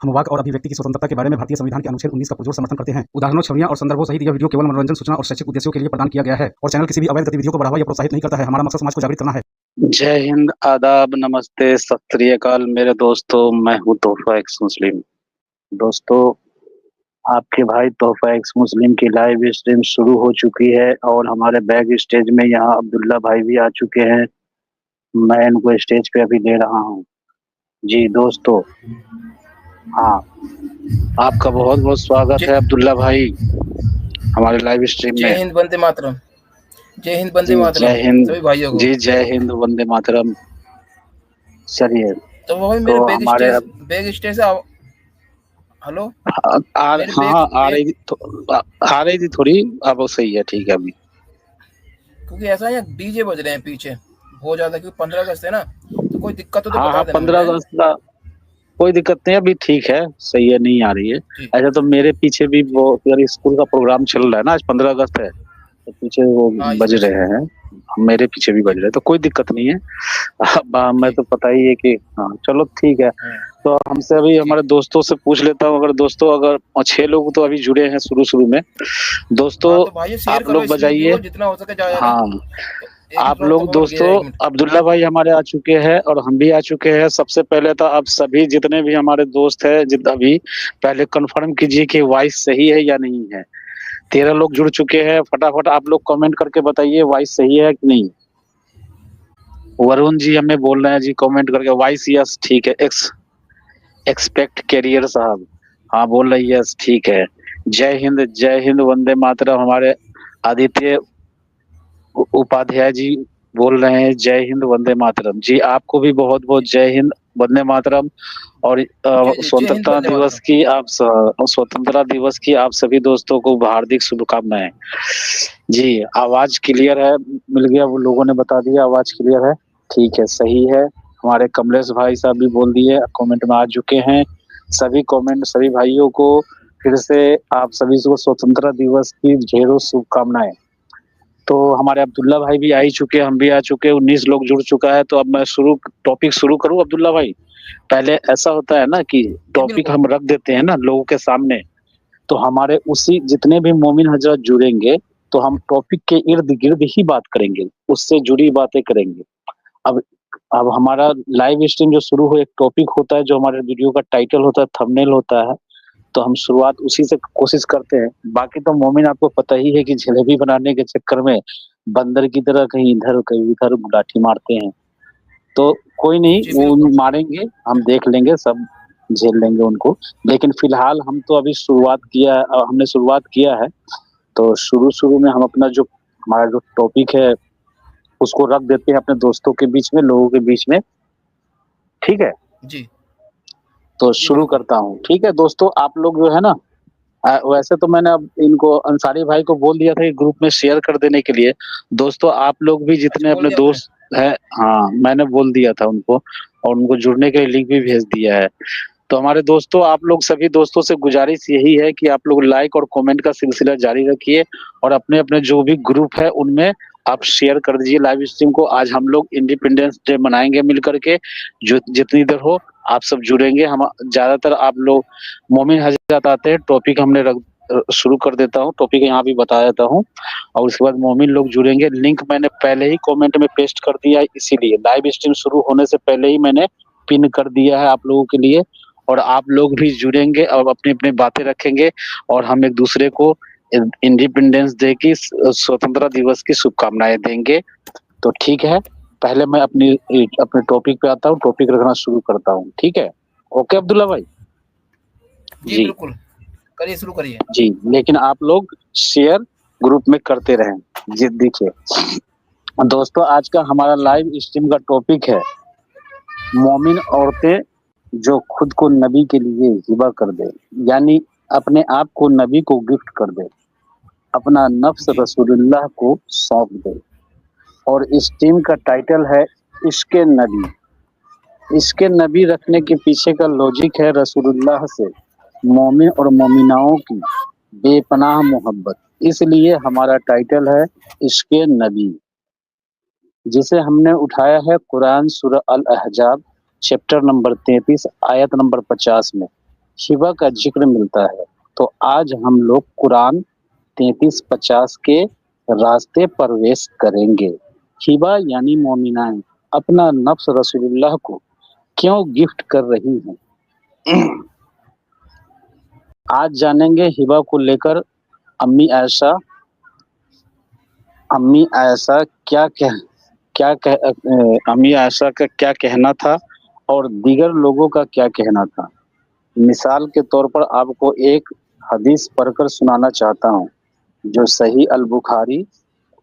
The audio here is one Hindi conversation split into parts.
हम वाक और अभिव्यक्ति की स्वतंत्रता के बारे में भारतीय संविधान के अनुच्छेद 19 का पुरजोर समर्थन करते हैं। उदाहरणों, छवियां और संदर्भों सहित यह वीडियो केवल मनोरंजन, सूचना और शैक्षिक उद्देश्यों के लिए प्रदान किया गया है और चैनल किसी भी अवैध गतिविधियों को बढ़ावा या प्रोत्साहित नहीं करता है। हमारा मकसद समाज को जागृत करना है। जय हिंद, आदाब, नमस्ते, सत श्री अकाल मेरे दोस्तों। मैं हूँ तोहफा एक्स मुस्लिम। दोस्तों, आपके भाई तोहफा एक्स मुस्लिम की लाइव स्ट्रीम शुरू हो चुकी है और हमारे बैक स्टेज में यहाँ अब्दुल्ला भाई भी आ चुके हैं। मैं इनको स्टेज पे अभी दे रहा हूँ। जी दोस्तों, हाँ, आपका बहुत बहुत स्वागत है अब्दुल्ला भाई हमारे लाइव स्ट्रीम में। जय हिंद, वंदे मातरम। जय हिंद, वंदे मातरम। जय हिंद सभी भाइयों को जी, जय हिंद, वंदे मातरम। चलिए, तो भाई मेरे तो हमारे बैग स्टेज से हेलो आ रही थी थोड़ी। अब सही है, ठीक है अभी। क्योंकि ऐसा है डीजे बज रहे हैं पीछे बहुत ज्यादा, क्योंकि 15 अगस्त है ना, तो कोई दिक्कत हो तो बता देना। 15 अगस्त का कोई दिक्कत नहीं, अभी ठीक है, सही है, नहीं आ रही है। ऐसा तो मेरे पीछे भी वो स्कूल का प्रोग्राम चल रहा है ना, आज 15 अगस्त है, तो पीछे वो बज रहे हैं, मेरे पीछे भी बज रहे हैं, तो कोई दिक्कत नहीं है। मैं तो पता ही है कि हाँ, चलो ठीक है। तो हमसे अभी हमारे दोस्तों से पूछ लेता हूँ। अगर 6 लोग तो अभी जुड़े हैं शुरू में। दोस्तों, आप लोग बजाइए जितना हो सके ज्यादा। हाँ, आप लोग दोस्तों, अब्दुल्ला भाई हमारे आ चुके हैं और हम भी आ चुके हैं। सबसे पहले तो आप सभी जितने भी हमारे दोस्त हैं, जितना भी, पहले कंफर्म कीजिए कि वॉइस सही है या नहीं है। 13 लोग जुड़ चुके हैं। फटाफट आप लोग कमेंट करके बताइए वॉइस सही है कि नहीं। वरुण जी हमें बोल रहे हैं जी कमेंट करके, वॉइस यस ठीक है। एक्सपेक्ट कैरियर साहब हाँ बोल रही है यस ठीक है। जय हिंद वंदे मातरम हमारे आदित्य उपाध्याय जी बोल रहे हैं जय हिंद वंदे मातरम। जी आपको भी बहुत बहुत जय हिंद वंदे मातरम। और स्वतंत्रता दिवस की आप सभी दोस्तों को हार्दिक शुभकामनाएं। जी आवाज क्लियर है, मिल गया, वो लोगों ने बता दिया आवाज क्लियर है, ठीक है, सही है। हमारे कमलेश भाई साहब भी बोल दिए, कमेंट में आ चुके हैं। सभी कमेंट, सभी भाइयों को फिर से आप सभी को स्वतंत्रता दिवस की ढेरों शुभकामनाएं। तो हमारे अब्दुल्ला भाई भी आ ही चुके, हम भी आ चुके, 19 लोग जुड़ चुका है। तो अब मैं टॉपिक शुरू करूं अब्दुल्ला भाई। पहले ऐसा होता है ना कि टॉपिक हम रख देते हैं ना लोगों के सामने, तो हमारे उसी जितने भी मोमिन हजरत जुड़ेंगे तो हम टॉपिक के इर्द गिर्द ही बात करेंगे, उससे जुड़ी बातें करेंगे। अब हमारा लाइव स्ट्रीम जो शुरू हो, एक टॉपिक होता है जो हमारे वीडियो का टाइटल होता है, थंबनेल होता है, तो हम शुरुआत उसी से कोशिश करते हैं। बाकी तो मोमिन आपको पता ही है कि जलेबी बनाने के चक्कर में बंदर की तरह कहीं इधर कहीं उधर लाठी मारते हैं। तो कोई नहीं, वो मारेंगे, हम देख लेंगे, सब झेल लेंगे उनको। लेकिन फिलहाल हम तो अभी हमने शुरुआत किया है। तो शुरू में हम अपना जो हमारा जो टॉपिक है उसको रख देते हैं अपने दोस्तों के बीच में, लोगों के बीच में, ठीक है जी। तो शुरू करता हूँ। ठीक है दोस्तों, आप लोग जो है ना, वैसे तो मैंने अब इनको अंसारी भाई को बोल दिया था कि ग्रुप में शेयर कर देने के लिए। दोस्तों आप लोग भी जितने अपने दोस्त हैं, हाँ मैंने बोल दिया था उनको, और उनको जुड़ने के लिए लिंक भी भेज दिया है। तो हमारे दोस्तों, आप लोग सभी दोस्तों से गुजारिश यही है कि आप लोग लाइक और कमेंट का सिलसिला जारी रखिए और अपने अपने जो भी ग्रुप है उनमें आप शेयर कर दीजिए लाइव स्ट्रीम को। आज हम लोग इंडिपेंडेंस डे मनाएंगे मिल करके, जो जितनी देर हो आप सब जुड़ेंगे। हम ज्यादातर आप लोग मोमिन हजरत आते हैं, टॉपिक हमने शुरू कर देता हूँ, टॉपिक यहाँ भी बता देता हूँ, और उसके बाद मोमिन लोग जुड़ेंगे। लिंक मैंने पहले ही कमेंट में पेस्ट कर दिया है, इसीलिए लाइव स्ट्रीम शुरू होने से पहले ही मैंने पिन कर दिया है आप लोगों के लिए। और आप लोग भी जुड़ेंगे और अपनी अपनी बातें रखेंगे और हम एक दूसरे को इंडिपेंडेंस डे की, स्वतंत्रता दिवस की शुभकामनाएं देंगे। तो ठीक है, पहले मैं अपने टॉपिक पे आता हूँ, टॉपिक रखना शुरू करता हूँ, ठीक है। ओके अब्दुल्ला भाई जी बिल्कुल, करिए, शुरू करिए जी। लेकिन आप लोग शेयर ग्रुप में करते रहें जी। देखिए दोस्तों, आज का हमारा लाइव स्ट्रीम का टॉपिक है मोमिन औरतें जो खुद को नबी के लिए हिबा कर दे, यानी अपने आप को नबी को गिफ्ट कर दे, अपना नफ्स रसूलुल्लाह को सौंप दे। और इस टीम का टाइटल है इश्क़े नबी। इश्क़े नबी रखने के पीछे का लॉजिक है रसूलुल्लाह से मोमिन और मोमिनाओं की बेपनाह मोहब्बत, इसलिए हमारा टाइटल है इश्क़े नबी, जिसे हमने उठाया है कुरान सूरह अल अहजाब चैप्टर नंबर 33 आयत नंबर 50 में। हिबा का जिक्र मिलता है। तो आज हम लोग कुरान 33-50 के रास्ते प्रवेश करेंगे। हिबा यानी मोमिनाएं अपना नफ्स रसूलुल्लाह को क्यों गिफ्ट कर रही हैं? आज जानेंगे हिबा को लेकर अम्मी आयशा अम्मी आयशा अम्मी आयशा का क्या कहना था और दीगर लोगों का क्या कहना था। मिसाल के तौर पर आपको एक हदीस पढ़कर सुनाना चाहता हूँ जो सही अल बुखारी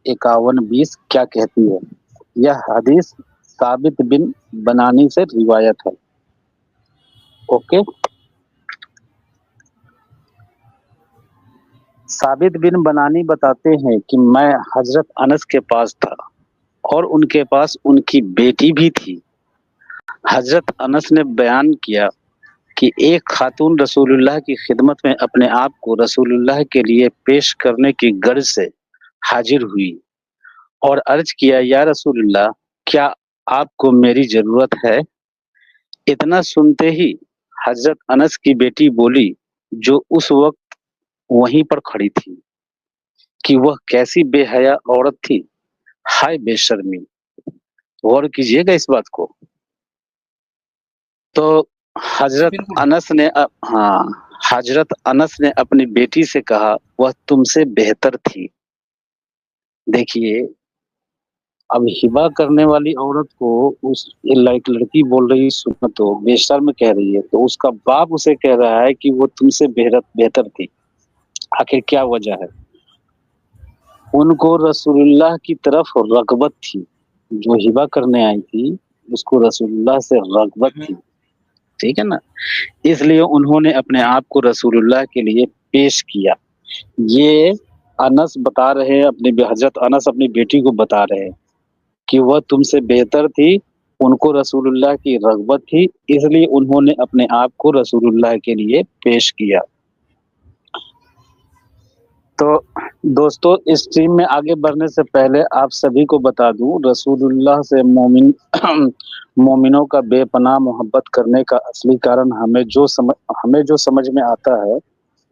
51-20 क्या कहती है। यह हदीस साबित बिन बनानी से रिवायत है। ओके, साबित बिन बनानी बताते हैं कि मैं हजरत अनस के पास था और उनके पास उनकी बेटी भी थी। हजरत अनस ने बयान किया कि एक खातून रसूलुल्लाह की खिदमत में अपने आप को रसूलुल्लाह के लिए पेश करने की गर्ज से हाजिर हुई और अर्ज किया, या रसूलुल्लाह, क्या आपको मेरी जरूरत है? इतना सुनते ही हजरत अनस की बेटी बोली, जो उस वक्त वहीं पर खड़ी थी, कि वह कैसी बेहया औरत थी, हाय बेशर्मी। गौर कीजिएगा इस बात को। तो हजरत बिल्कुल। अनस ने हजरत अनस ने अपनी बेटी से कहा, वह तुमसे बेहतर थी। देखिए, अब हिबा करने वाली औरत को उस लाइक लड़की बोल रही, सुनो तो बेशर्म कह रही है, तो उसका बाप उसे कह रहा है कि वो तुमसे बेहतर थी। आखिर क्या वजह है? उनको रसूलुल्लाह की तरफ रगबत थी। जो हिबा करने आई थी उसको रसूलुल्लाह से रगबत थी, ठीक है ना। इसलिए उन्होंने अपने आप को रसूलुल्लाह के लिए पेश किया। ये अनस बता रहे हैं, हजरत अनस अपनी बेटी को बता रहे हैं कि वह तुमसे बेहतर थी, उनको रसूलुल्लाह की रगबत थी, इसलिए उन्होंने अपने आप को रसूलुल्लाह के लिए पेश किया। तो दोस्तों, इस स्ट्रीम में आगे बढ़ने से पहले आप सभी को बता दूं, रसूलुल्लाह से मोमिनों का बेपनाह मोहब्बत करने का असली कारण हमें जो समझ में आता है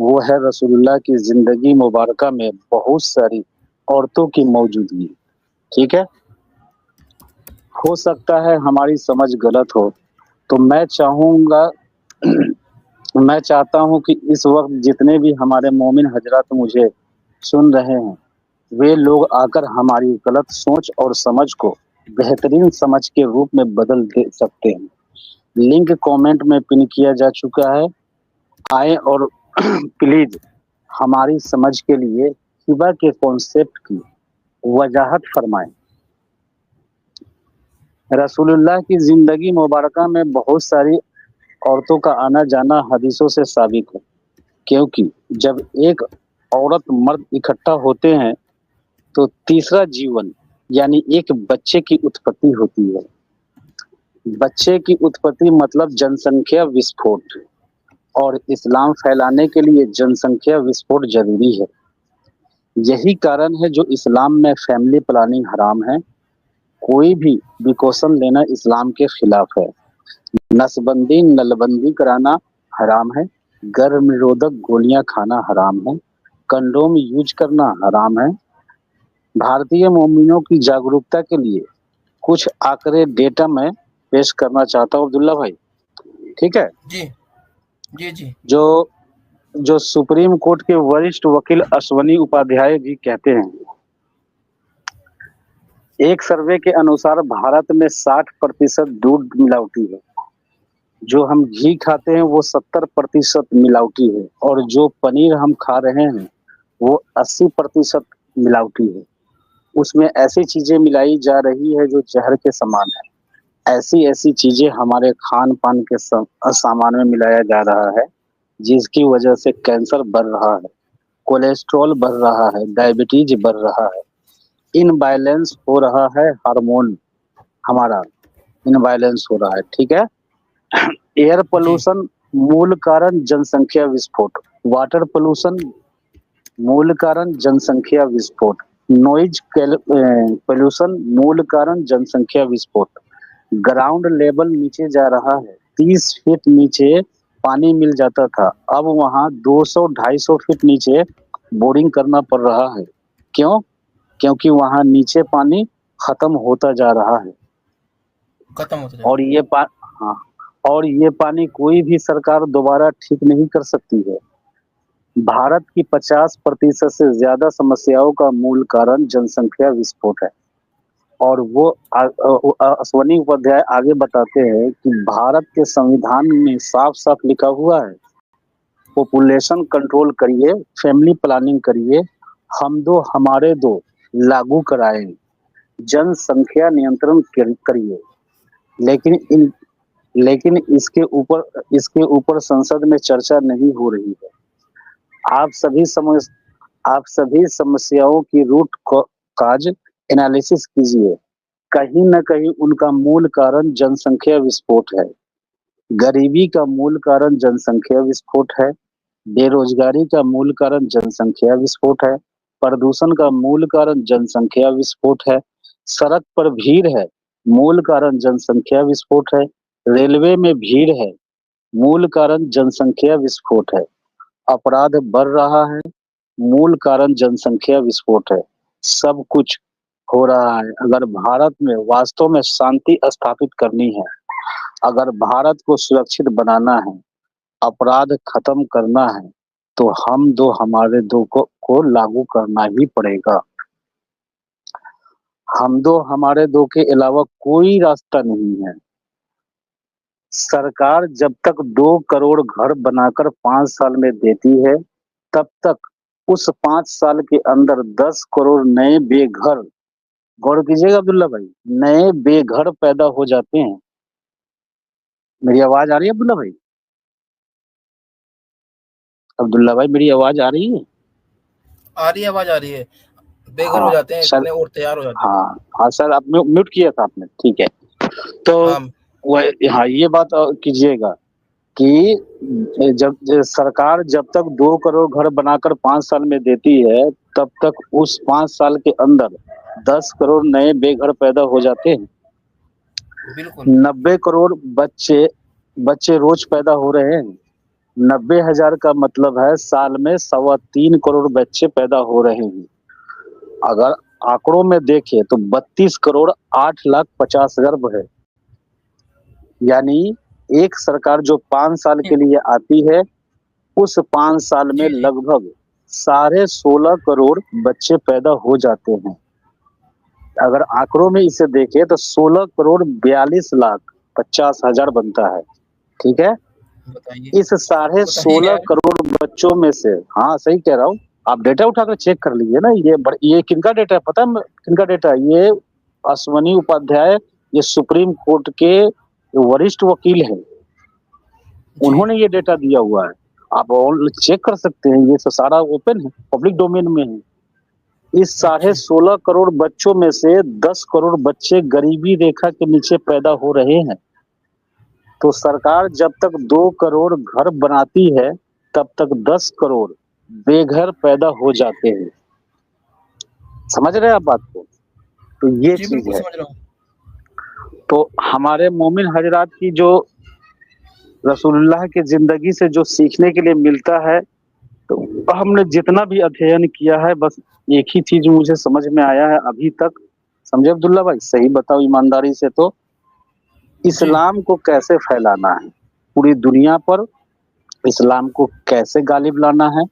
वो है रसूलुल्लाह की जिंदगी मुबारका में बहुत सारी औरतों की मौजूदगी। ठीक है, हो सकता है हमारी समझ गलत हो, तो मैं चाहता हूं कि इस वक्त जितने भी हमारे मोमिन हजरात मुझे सुन रहे हैं, वे लोग आकर हमारी गलत सोच और समझ को बेहतरीन समझ के रूप में बदल दे सकते हैं। लिंक कमेंट में पिन किया जा चुका है, आए और प्लीज हमारी समझ के लिए हिबा के कॉन्सेप्ट की वजाहत फरमाएं। रसूलुल्लाह की जिंदगी मुबारका में बहुत सारी औरतों का आना जाना हदीसों से साबित है, क्योंकि जब एक औरत मर्द इकट्ठा होते हैं तो तीसरा जीवन यानी एक बच्चे की उत्पत्ति होती है। बच्चे की उत्पत्ति मतलब जनसंख्या विस्फोट, और इस्लाम फैलाने के लिए जनसंख्या विस्फोट जरूरी है। यही कारण है जो इस्लाम में फैमिली प्लानिंग हराम है। कोई भी प्रिकॉशन लेना इस्लाम के खिलाफ है। नसबंदी नलबंदी कराना हराम है। गर्भ निरोधक गोलियां खाना हराम है। कंडोम यूज करना हराम है। भारतीय मोमिनों की जागरूकता के लिए कुछ आंकड़े डेटा में पेश करना चाहता हूँ अब्दुल्ला भाई, ठीक है। जी जी जी जो सुप्रीम कोर्ट के वरिष्ठ वकील अश्वनी उपाध्याय जी कहते हैं, एक सर्वे के अनुसार भारत में 60% दूध मिलावटी है। जो हम घी खाते हैं वो 70% मिलावटी है, और जो पनीर हम खा रहे हैं वो 80% मिलावटी है। उसमें ऐसी चीजें मिलाई जा रही है जो जहर के समान है। ऐसी चीजें हमारे खान पान के सामान में मिलाया जा रहा है, जिसकी वजह से कैंसर बढ़ रहा है, कोलेस्ट्रॉल बढ़ रहा है, डायबिटीज बढ़ रहा है, इनबैलेंस हो रहा है, हार्मोन हमारा इनबैलेंस हो रहा है, ठीक है। एयर पोल्यूशन मूल कारण जनसंख्या विस्फोट, वाटर पोल्यूशन मूल कारण जनसंख्या विस्फोट, नॉइज पोल्यूशन मूल कारण जनसंख्या विस्फोट। ग्राउंड लेवल नीचे जा रहा है, 30 फीट नीचे पानी मिल जाता था, अब वहां 200-250 फीट नीचे बोरिंग करना पड़ रहा है। क्यों? क्योंकि वहां नीचे पानी खत्म होता जा रहा है। खत्म होता जाए। और हाँ, और ये पानी कोई भी सरकार दोबारा ठीक नहीं कर सकती है। भारत की 50% से ज्यादा समस्याओं का मूल कारण जनसंख्या विस्फोट है। और वो अश्वनी उपाध्याय आगे बताते हैं कि भारत के संविधान में साफ साफ लिखा हुआ है, पॉपुलेशन कंट्रोल करिए, फैमिली प्लानिंग करिए, हम दो हमारे दो लागू कराएं, जनसंख्या नियंत्रण करिए। लेकिन इसके ऊपर संसद में चर्चा नहीं हो रही है। आप सभी समस्याओं की रूट काज एनालिसिस कीजिए। कहीं न कहीं उनका मूल कारण जनसंख्या विस्फोट है। गरीबी का मूल कारण जनसंख्या विस्फोट है। बेरोजगारी का मूल कारण जनसंख्या विस्फोट है। प्रदूषण का मूल कारण जनसंख्या विस्फोट है। सड़क पर भीड़ है, मूल कारण जनसंख्या विस्फोट है। रेलवे में भीड़ है, मूल कारण जनसंख्या विस्फोट है। अपराध बढ़ रहा है, मूल कारण जनसंख्या विस्फोट है। सब कुछ हो रहा है। अगर भारत में वास्तव में शांति स्थापित करनी है, अगर भारत को सुरक्षित बनाना है, अपराध खत्म करना है, तो हम दो हमारे दो को लागू करना ही पड़ेगा। हम दो हमारे दो के अलावा कोई रास्ता नहीं है। सरकार जब तक 2 करोड़ घर बनाकर 5 साल में देती है, तब तक उस 5 साल के अंदर 10 करोड़ नए बेघर, गौर कीजिएगा अब्दुल्ला भाई, नए बेघर पैदा हो जाते हैं। मेरी आवाज आ रही है अब्दुल्ला भाई? अब्दुल्ला भाई मेरी आवाज आ रही है? आ रही है, आवाज आ रही है। बेघर हो हाँ जाते हैं सर, इतने और तैयार हो जाते हैं। हाँ हाँ सर, आप म्यूट किया था आपने, ठीक है। तो हाँ हाँ, ये बात कीजिएगा कि सरकार जब तक 2 करोड़ घर बनाकर 5 साल में देती है, तब तक उस 5 साल के अंदर 10 करोड़ नए बेघर पैदा हो जाते हैं। बिल्कुल 90 करोड़ बच्चे रोज पैदा हो रहे हैं। 90,000 का मतलब है साल में 3.25 करोड़ बच्चे पैदा हो रहे हैं। अगर आंकड़ों में देखें तो 32 करोड़ 8,50,000 है। यानी एक सरकार जो 5 साल के लिए आती है, उस 5 साल में जी जी लगभग 16.5 करोड़ बच्चे पैदा हो जाते हैं। अगर आंकड़ों में इसे देखें तो 16 करोड़ 42,50,000 बनता है। ठीक है, बताइए इस 16.5 बताइए। करोड़ बच्चों में से, हाँ सही कह रहा हूँ, आप डेटा उठाकर चेक कर लीजिए ना। ये किनका डेटा है पता है? किनका डेटा है ये? अश्वनी उपाध्याय, ये सुप्रीम कोर्ट के वरिष्ठ वकील हैं, जी उन्होंने ये डेटा दिया हुआ है। आप चेक कर सकते हैं, ये तो सारा ओपन है, पब्लिक डोमेन में है। इस अच्छा 16.5 करोड़ बच्चों में से 10 करोड़ बच्चे गरीबी रेखा के नीचे पैदा हो रहे हैं। तो सरकार जब तक 2 करोड़ घर बनाती है, तब तक 10 करोड़ बेघर पैदा हो जाते हैं। समझ रहे हैं आप बात को? तो ये जी चीज बिल्कुल है। समझ रहा हूँ। तो हमारे मोमिन हजरात की जो रसूलुल्लाह की जिंदगी से जो सीखने के लिए मिलता है, तो हमने जितना भी अध्ययन किया है, बस एक ही चीज मुझे समझ में आया है अभी तक। समझे अब्दुल्ला भाई? सही बताओ ईमानदारी से, तो जी इस्लाम को कैसे फैलाना है पूरी दुनिया पर, इस्लाम को कैसे गालिब लाना है।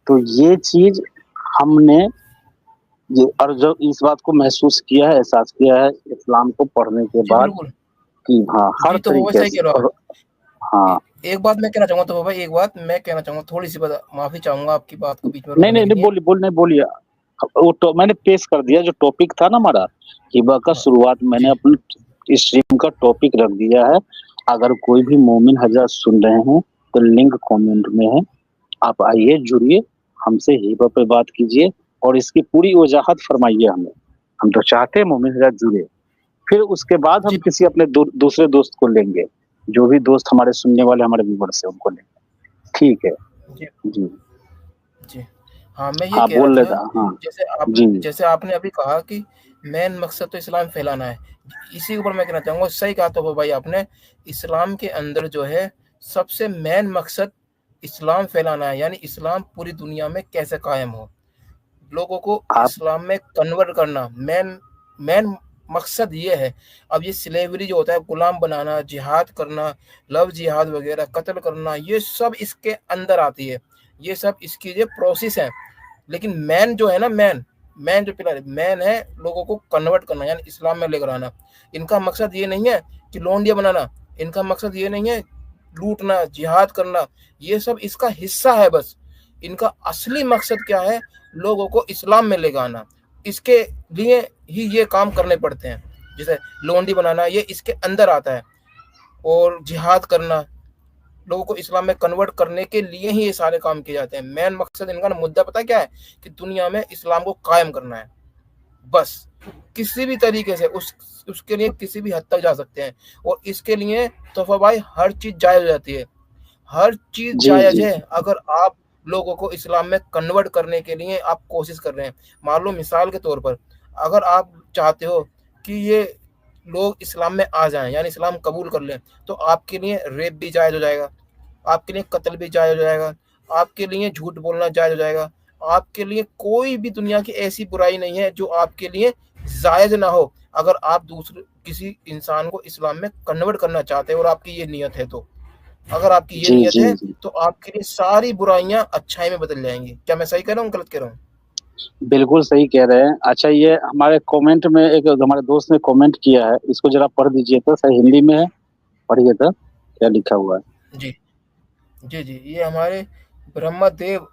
तो ये चीज हमने और जब इस बात को महसूस किया है, एहसास किया है इस्लाम को पढ़ने के जी बाद, बिल्कुल। कि हाँ हर जी तो वो तरीके सही से। कह रहा हूँ और आप। हाँ, एक बात मैं कहना चाहूंगा, तो भाई एक बात मैं कहना चाहूंगा, थोड़ी सी माफी चाहूंगा आपकी बात को बीच में नहीं रोकने नहीं के नहीं, लिए। बोलिए। वो तो मैंने पेश कर दिया, जो टॉपिक था ना हमारा हिबा का, हाँ शुरुआत मैंने जी अपनी स्ट्रीम का टॉपिक रख दिया है। अगर कोई भी मोमिन हजरत सुन रहे हैं तो लिंक कमेंट में है, आप आइए, जुड़िए, हमसे हिबा पे बात कीजिए और इसकी पूरी वजाहत फरमाइए हमें। हम तो चाहते हैं मोमिन हजरत जुड़े। फिर उसके बाद हम जी किसी अपने दूसरे दोस्त को लेंगे, जो भी दोस्त हमारे सुनने वाले हमारे व्यूअर्स है उनको लेंगे। ठीक है जी जी। जी। हाँ मैं ये हाँ कह रहा बोल था, लेता, हाँ जी। जैसे आपने अभी कहा कि मेन मकसद तो इस्लाम फैलाना है। इसी के ऊपर मैं कहना चाहूंगा, सही कहा तो भाई आपने। इस्लाम के अंदर जो है सबसे मेन मकसद इस्लाम फैलाना है, यानी इस्लाम पूरी दुनिया में कैसे कायम हो, लोगों को आप इस्लाम में कन्वर्ट करना मेन मेन मकसद ये है। अब ये स्लेवरी जो होता है, गुलाम बनाना, जिहाद करना, लव जिहाद वगैरह, कत्ल करना, ये सब इसके अंदर आती है, ये सब इसकी ये प्रोसेस है। लेकिन मैन जो है ना, मैन जो पिलर मैन है, लोगों को कन्वर्ट करना यानी इस्लाम में लेकर आना। इनका मकसद ये नहीं है कि लोंडिया बनाना, इनका मकसद ये नहीं है लूटना, जिहाद करना, ये सब इसका हिस्सा है बस। इनका असली मकसद क्या है, लोगों को इस्लाम में लेकर आना। इसके लिए ही ये काम करने पड़ते हैं, जैसे लोंडी बनाना ये इसके अंदर आता है, और जिहाद करना, लोगों को इस्लाम में कन्वर्ट करने के लिए ही ये सारे काम किए जाते हैं। मेन मकसद इनका मुद्दा पता क्या है, कि दुनिया में इस्लाम को कायम करना है बस। किसी भी तरीके से उसके लिए किसी भी हद तक जा सकते हैं, और इसके लिए तोहफा भाई हर चीज जायज हो जाती है, हर चीज जी जायज जी है। अगर आप लोगों को इस्लाम में कन्वर्ट करने के लिए आप कोशिश कर रहे हैं, मान लो मिसाल के तौर पर, अगर आप चाहते हो कि ये लोग इस्लाम में आ जाएं यानी इस्लाम कबूल कर लें, तो आपके लिए रेप भी जायज हो जाएगा, आपके लिए कत्ल भी जायज हो जाएगा, आपके लिए झूठ बोलना जायज हो जाएगा, आपके लिए कोई भी दुनिया की ऐसी बुराई नहीं है जो आपके लिए जायज ना हो, अगर आप दूसरे किसी इंसान को इस्लाम में कन्वर्ट करना चाहते हैं और आपकी ये नियत है तो। अगर आपकी ये जी नियत जी है जी तो आपके लिए सारी बुराइयां अच्छाई में बदल जाएंगी। क्या मैं सही कह रहा हूँ, गलत कह रहा हूँ? बिल्कुल सही कह रहे हैं। अच्छा, ये हमारे कमेंट में एक हमारे दोस्त ने कमेंट किया है, इसको जरा पढ़ दीजिए तो, सही हिंदी में है, पढ़िए तो क्या लिखा हुआ है। जी जी जी, ये हमारे ब्रह्मदेव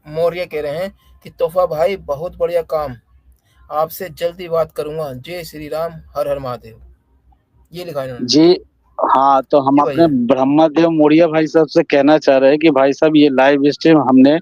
मौर्य कह रहे हैं कि तोहफा भाई बहुत बढ़िया काम, आपसे जल्दी बात करूंगा, जय श्री राम, हर हर महादेव, ये लिखा है इन्होंने। जी हाँ, तो हम जी अपने भैया। ब्रह्मदेव मौर्य भाई साहब से कहना चाह रहे हैं कि भाई साहब, ये लाइव स्ट्रीम हमने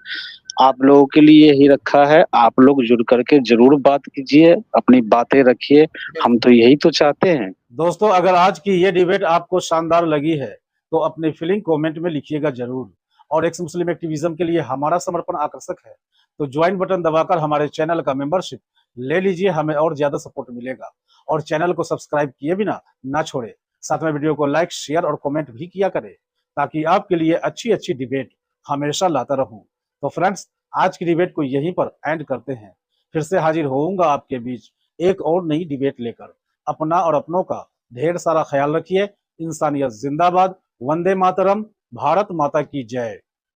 आप लोगों के लिए ही रखा है, आप लोग जुड़ करके जरूर बात कीजिए, अपनी बातें रखिए, हम तो यही तो चाहते हैं। दोस्तों, अगर आज की ये डिबेट आपको शानदार लगी है तो अपनी फीलिंग कमेंट में लिखिएगा जरूर। और एक्स मुस्लिम एक्टिविज्म के लिए हमारा समर्पण आकर्षक है, तो ज्वाइन बटन दबाकर हमारे चैनल का मेंबरशिप ले लीजिए, हमें और ज्यादा सपोर्ट मिलेगा। और चैनल को सब्सक्राइब किए बिना ना छोड़े, साथ में वीडियो को लाइक, शेयर और कमेंट भी किया करें, ताकि आपके लिए अच्छी अच्छी डिबेट हमेशा लाता रहूं। तो फ्रेंड्स, आज की डिबेट को यहीं पर एंड करते हैं। फिर से हाजिर होऊंगा आपके बीच एक और नई डिबेट लेकर। अपना और अपनों का ढेर सारा ख्याल रखिए। इंसानियत जिंदाबाद। वंदे मातरम। भारत माता की जय।